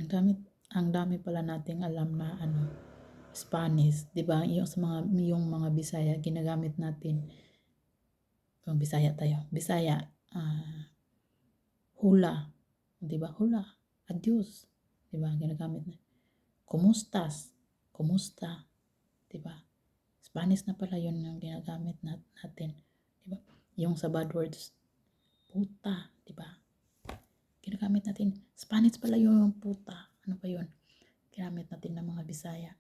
Ang dami pala nating alam na Spanish, 'di ba? Yung mga Bisaya ginagamit natin. Kung Bisaya tayo, Bisaya, hula, 'di ba? Hula, adios, 'di ba? Ginagamit na. Kumustas, kumusta, 'di ba? Spanish na pala 'yun yung ginagamit natin, 'di ba? Yung sa bad words, puta, 'di ba? Ginagamit natin. Spanish pala yung puta. Ano pa 'yun? Ginamit natin ng mga Bisaya.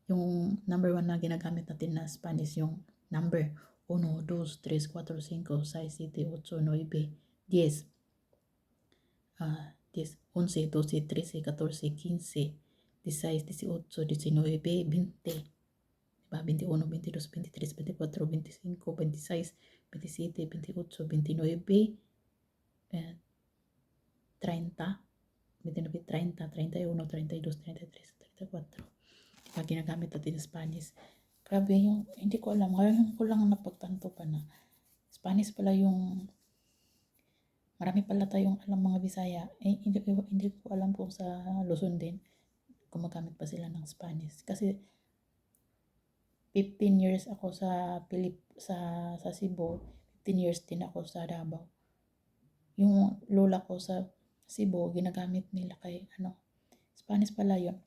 Yung number 1 na ginagamit natin na Spanish, yung number 1, 2, 3, 4, 5, 6, 7, 8, 9, 10. 10, 11, 12, 13, 14, 15, 16, 18, 19, 20. Diba? 21, 22, 23, 24, 25, 26, 27, 28, 29, 30, 29, 30, 31, 32, 33, 34. Diba? Ginagamit natin yung Spanish. Grabe yung, hindi ko alam. Ngayon ko lang napagtanto pa na Spanish pala yung, marami pala tayong alam mga Bisaya. Hindi ko alam kung sa Luzon din, gumagamit pa sila ng Spanish. Kasi 15 years ako sa Cebu, 15 years din ako sa Davao. Yung lola ko sa Cebu, ginagamit nila kay Spanish pala yun.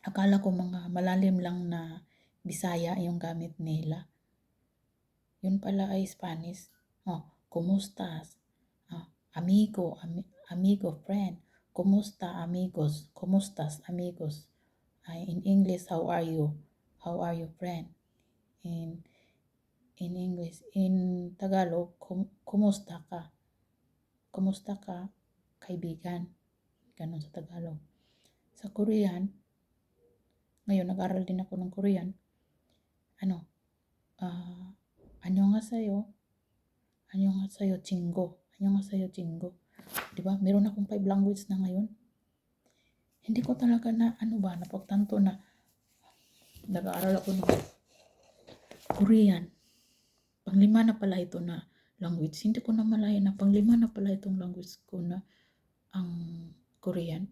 Akala ko mga malalim lang na Bisaya yung gamit nila. Yun pala ay Spanish. Kumustas? Amigo, friend. Kumusta, amigos? Kumustas, amigos? In English, how are you? How are you, friend? In English, in Tagalog, kumusta ka? Kumusta ka, kaibigan? Ganon sa Tagalog. Sa Korean, ngayon nag-aral din ako ng Korean. Annyeonghaseyo. Annyeonghaseyo, chingo. Annyeonghaseyo, chingo. Diba? Meron akong 5 language na ngayon. Hindi ko talaga napagtanto na nag-aaral ako ng Korean. Panglima na pala ito na language. Hindi ko na malaya na panglima na pala itong language ko na ang Korean.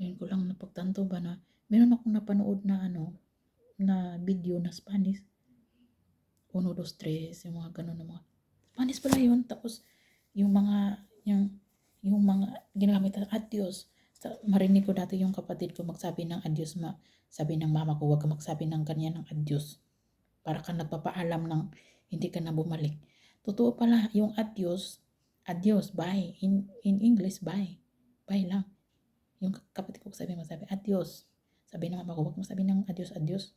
Ngayon ko lang napagtanto ba na meron akong napanood na na video na Spanish. 1, 2, 3, yung mga ganun na mga Spanish pala yun. Tapos yung mga ginamit na adios. Marinig ko dati yung kapatid ko magsabi ng adios, sabi ng mama ko, huwag ka magsabi ng ganyan ng adios. Para ka nagpapaalam ng hindi ka na bumalik. Totoo pala yung adios, bye. In English, bye. Bye lang. Yung kapatid ko magsabi adios. Sabi ng mama ko, huwag magsabi ng adios.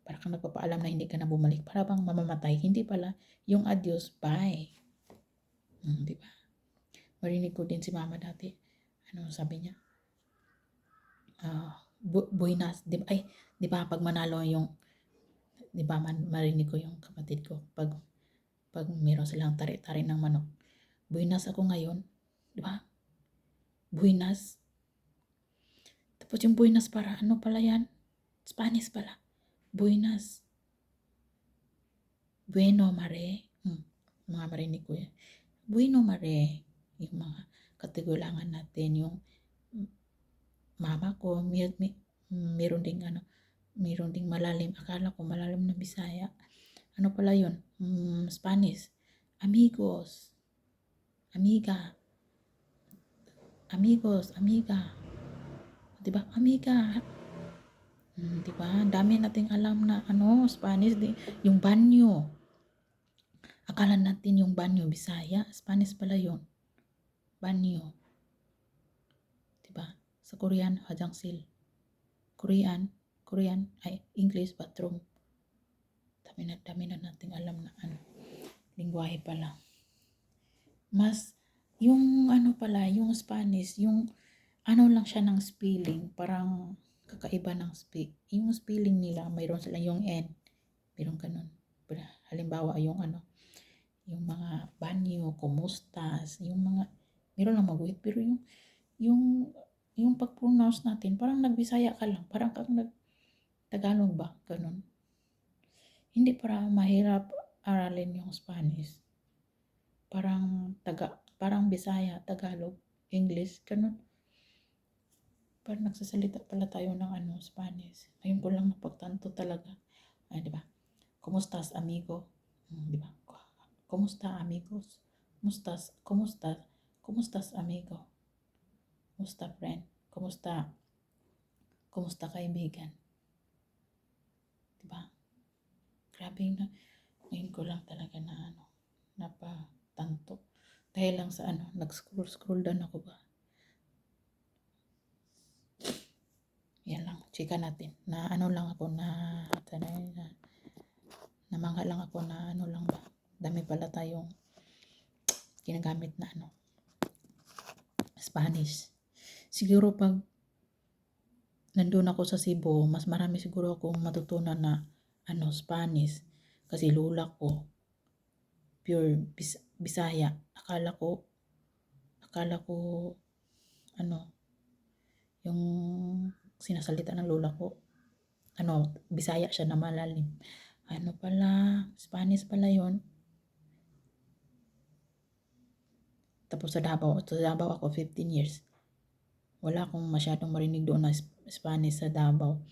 Para kang nagpapaalam na hindi ka na bumalik. Para bang mamamatay. Hindi pala. Yung adios, bye. Diba? Marinig ko din si mama dati. Sabi niya? Buenas. Diba pag manalo yung, diba marinig ko yung kapatid ko. Pag meron silang tari-tari ng manok. Buenas ako ngayon. Diba? Buenas. Tapos yung buenas para pala yan? Spanish pala. Buenas. Bueno, mare. Mga marinig ko yan. Bueno, mare. Yung mga katigulangan natin. Yung mama ko, meron ding malalim. Akala ko malalim na Bisaya. Ano pala yun? Spanish. Amigos. Amiga. Amigos, amiga. Diba? Amiga. Diba? Dami nating alam na Spanish. Yung banyo. Akala natin yung banyo Bisaya. Spanish pala yun. Banyo. Diba? Sa Korean, hajangsil. Korean, English, bathroom. Dami na nating alam na lingwahe pala. Mas, yung pala, yung Spanish, yung lang siya ng spelling, parang kakaiba ng speak. Yung spelling nila, mayroon sila yung N. Mayroon ganun. Halimbawa, yung mga banyo, kumustas, yung mga, meron lang mag-wait, pero yung pag-pronounce natin, parang nagbisaya ka lang, parang kang nag-Tagalog ba, ganun. Hindi para mahirap aralin yung Spanish. Parang Bisaya, Tagalog, English, ganun. parang nagsasalita pala tayo ng Spanish. Ngayon ko lang napagtanto talaga. Ay, di ba? Kumusta's amigo? Di ba? Kumusta amigos? Kumusta? Kumusta's amigo? Kumusta friend? Kumusta kaibigan? Di ba? Grabe na. Ngayon ko lang talaga na napatanto. Dahil lang sa nag-scroll down ako ba? Yan lang, chika natin. Na lang ako namangha lang ako na lang ba? Dami pala tayong ginagamit na Spanish. Siguro pag nandun ako sa Cebu, mas marami siguro akong matutunan na Spanish. Kasi lula ko, pure Bisaya. Akala ko, yung sinasalita ng lola ko, Bisaya siya na malalim. Pala, Spanish pala yon. Tapos sa Davao ako 15 years. Wala akong masyadong marinig doon na Spanish sa Davao.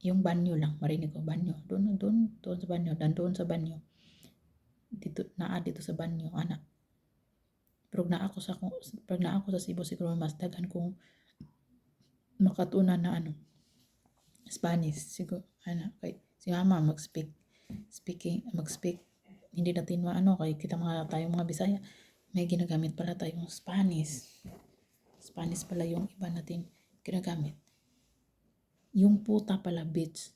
Yung banyo lang, marinig ko, banyo. Doon sa banyo, doon sa banyo. Dito sa banyo, anak. Pero pag na ako sa Cebu, siguro mas dagan kong makatunan na Spanish. Siguro, kay si mama mag-speak. Hindi natin kay kita tayong mga Bisaya. May ginagamit pala tayong Spanish. Spanish pala yung iba natin ginagamit. Yung puta pala, bitch.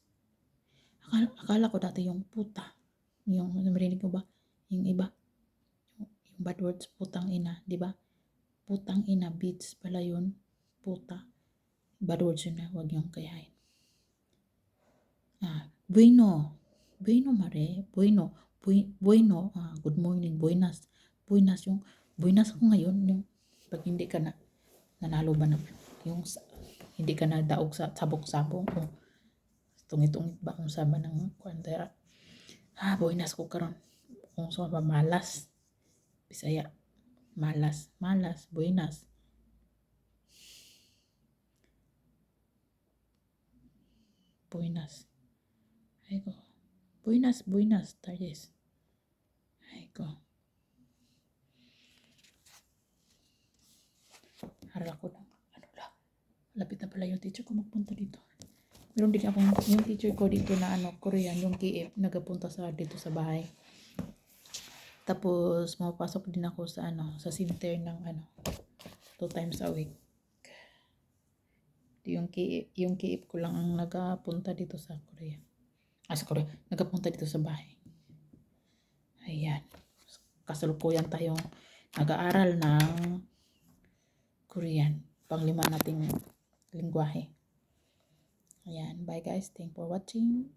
Akala ko dati yung puta. Yung, marinig mo ba? Yung iba. Yung bad words, putang ina. Di ba? Putang ina, bitch pala yun. Puta. Bad words yun na. Huwag yung kayahin. Bueno. Bueno, mare. Bueno. Good morning. Buenas. Yung buenas ko ngayon. Yung pag hindi ka na nanalo ba na yung hindi ka na daog sa sabok-sabok o tungit-tungit ba kung saba ng kwantera. Buenas ko karon. Kung saba malas. Bisaya. Malas. Buenas. Ay ko. Buenas tardes. Ay ko. Harap ko lang. Lapit na pala yung teacher ko magpunta dito. Meron din ako yung teacher ko dito na Korean, yung KF, nagapunta dito sa bahay. Tapos mapapasok din ako sa sa center ng 2 times a week. Yung KF ko lang ang nagapunta dito sa Korea. Sa Korea, nagapunta dito sa bahay. Ayan. Kasalukuyan tayong nag-aaral ng Korean. Panglima nating lingwahe. Ayan. Bye guys. Thanks for watching.